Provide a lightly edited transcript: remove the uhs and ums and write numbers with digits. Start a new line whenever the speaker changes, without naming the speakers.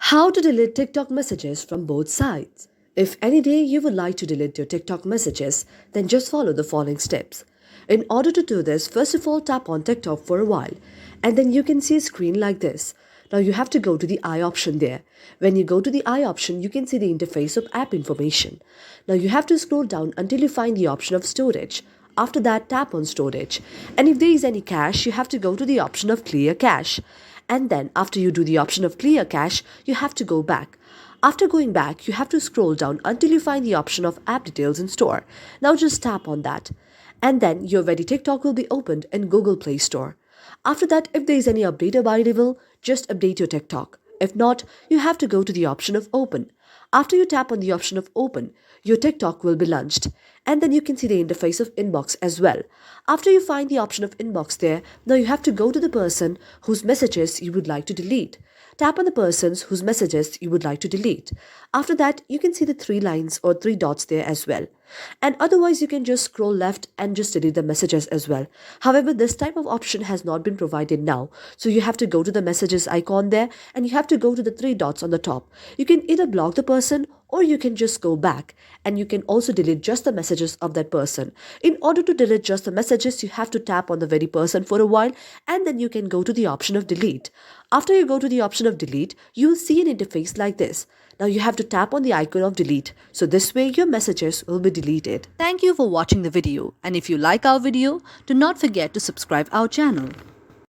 How to delete TikTok messages from both sides. If any day you would like to delete your TikTok messages, then just follow the following steps. In order to do this, first of all tap on TikTok for a while and then you can see a screen like this. Now you have to go to the I option there. When you go to the I option, you can see the interface of app information. Now you have to scroll down until you find the option of storage. After that, tap on storage. And if there is any cache, you have to go to the option of clear cache. And then after you do the option of clear cache, you have to go back. After going back, you have to scroll down until you find the option of app details in store. Now just tap on that. And then your Ready TikTok will be opened in Google Play Store. After that, if there is any update available, just update your TikTok. If not, you have to go to the option of open. After you tap on the option of open, your TikTok will be launched. And then you can see the interface of inbox as well. After you find the option of inbox there, now you have to go to the person whose messages you would like to delete. Tap on the persons whose messages you would like to delete. After that, you can see the three lines or three dots there as well. And otherwise, you can just scroll left and just delete the messages as well. However, this type of option has not been provided now. So you have to go to the messages icon there and you have to go to the three dots on the top. You can either block the person or you can just go back and you can also delete just the messages of that person. In order to delete just the messages, you have to tap on the very person for a while and then you can go to the option of delete. After you go to the option of delete, you will see an interface like this. Now you have to tap on the icon of delete. So this way your messages will be deleted. Thank you for watching the video, and if you like our video, do not forget to subscribe our channel.